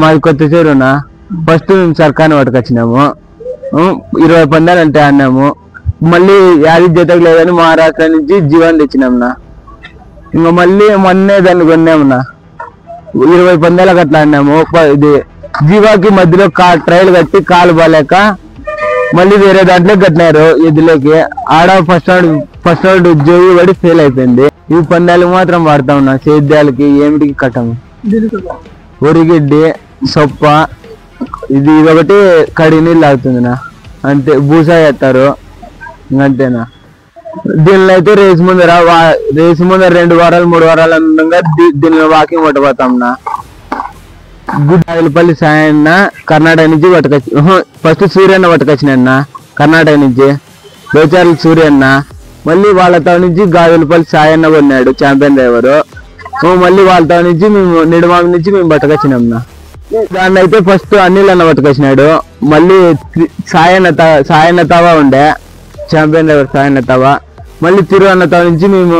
మాది కొత్త చెరువునా ఫస్ట్ మేము సర్కార్ని పట్టుకొచ్చినాము 20 పందాలు అంటే ఆడినాము మళ్ళీ యాది జతకు లేదని మహారాష్ట్ర నుంచి జీవాన్ని తెచ్చినాంనా ఇంకా మళ్ళీ మొన్నే దాన్ని కొన్నామున్నా 20 పందాలకు అట్లా ఆడినాము ఇది జీవాకి మధ్యలో ట్రైల్ కట్టి కాలు బాలేక మళ్ళీ వేరే దాంట్లో కట్టినారు ఎద్దులోకి ఆడ ఫస్ట్ రౌండ్ జోగి పడి ఫెయిల్ అయిపోయింది ఈ పందాలకు మాత్రం వాడతా ఉన్నా సేద్యాలకి ఏమిటికి కట్టము ఒరిగిడ్డి సొప్ప ఇదొకటి కడి నీళ్ళు అవుతుందినా అంతే బూసా చేస్తారు ఇంకంతేనా దీనిలో అయితే రేసు ముందర 2 వారాలు 3 వారాలు ఉండగా దీనిలో వాకింగ్ పట్టుకుపోతాంనా గుడ్డపల్లి సాయన్న కర్ణాటక నుంచి పట్టుకొచ్చి ఫస్ట్ సూర్యన్న పట్టుకొచ్చినన్న కర్ణాటక నుంచి బేచార్ల సూర్యన్న మళ్ళీ వాళ్ళతో నుంచి గాజులపల్లి సాయన్న కొన్నాడు ఛాంపియన్ డ్రైవరు మళ్ళీ వాళ్ళతో నుంచి మేము నిడమామి నుంచి మేము పట్టుకొచ్చినాంనా దాన్ని అయితే ఫస్ట్ అనిల్ అన్న పట్టుకొచ్చినాడు మళ్ళీ సాయన్న తవా ఉండే ఛాంపియన్ డ్రైవర్ సాయన్న తవా మళ్ళీ తిరు అన్నతో నుంచి మేము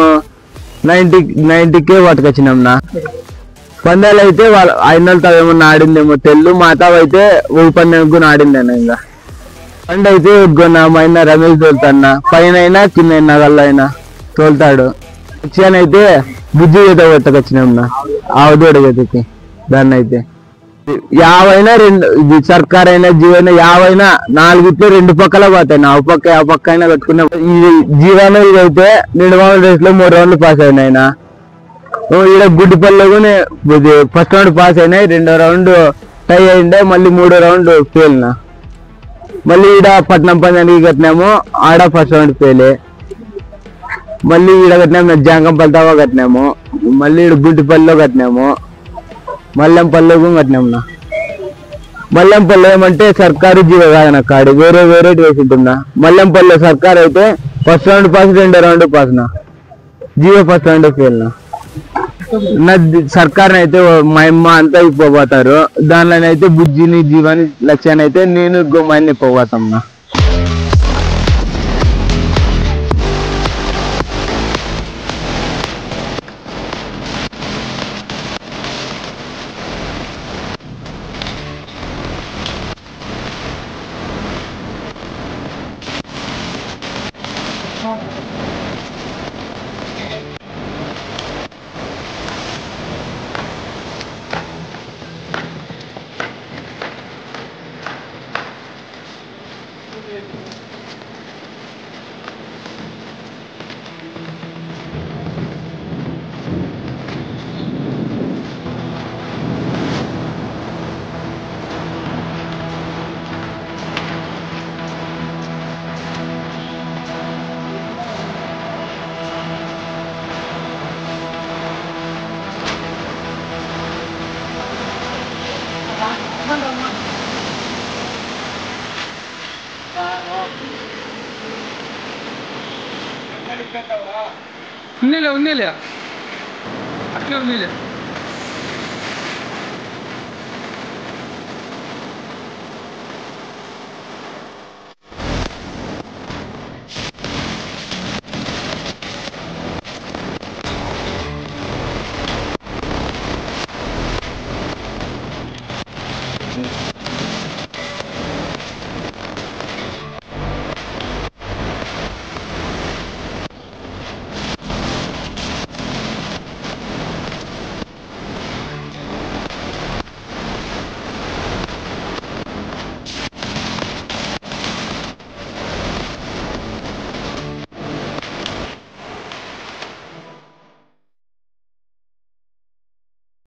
90K పట్టుకొచ్చినాంనా పందాలు అయితే వాళ్ళ ఆయనతో ఏమన్నా ఆడిందేమో తెల్లు మాతావ అయితే 1000 పందెం ఆడిందన్న ఇంకా పండు అయితే కొన్నా మైనా రమేష్ తోలుతాన్న పైన అయినా కింద అయినా గల్లైనా తోలుతాడు అయితే బుజ్జి చేత పట్టుకొచ్చినాంనా ఆవుదోడ చేతకి దాన్ని అయితే 50 సర్కార్ అయినా జీవైనా 50 4 2 పక్కల పోతాయి ఆ పక్క అయినా కట్టుకున్నా ఇది జీవన ఇదైతే నిడమాల రేస్ లో 3 రౌండ్లు పాస్ అయినాయినా ఈడ గుడ్డిపల్లి ఫస్ట్ రౌండ్ పాస్ అయినాయి 2వ రౌండ్ టై అయిండే మళ్ళీ 3వ రౌండ్ ఫెయిల్నా మళ్ళీ ఈడ పట్నం పందానికి కట్టినాము ఆడ ఫస్ట్ రౌండ్ ఫెయిలే మళ్ళీ ఈడ కట్టినాము జాంకంపల్లి తవా కట్టినాము మళ్ళీ ఈడ గుడ్డిపల్లిలో కట్టినాము మల్లెంపల్లిలో కట్టినామునా మల్లెంపల్లి ఏమంటే సర్కారు జీవ కాదన్న కాడి వేరే వేసి ఉంటుందా మల్లెంపల్లి సర్కారు అయితే ఫస్ట్ రౌండ్ పాస్ 2వ రౌండ్ పాస్నా జీవ ఫస్ట్ రౌండ్ ఫెయిల్నా నా సర్కార్ అయితే మా అమ్మ అంతా ఇప్పోతారు దానిలోనైతే బుజ్జిని జీవాని లక్ష్యాన్ని అయితే నేను గోమాన్ని ఇప్పోతాంనా ఉన్నీలే అట్లే ఉన్నీలే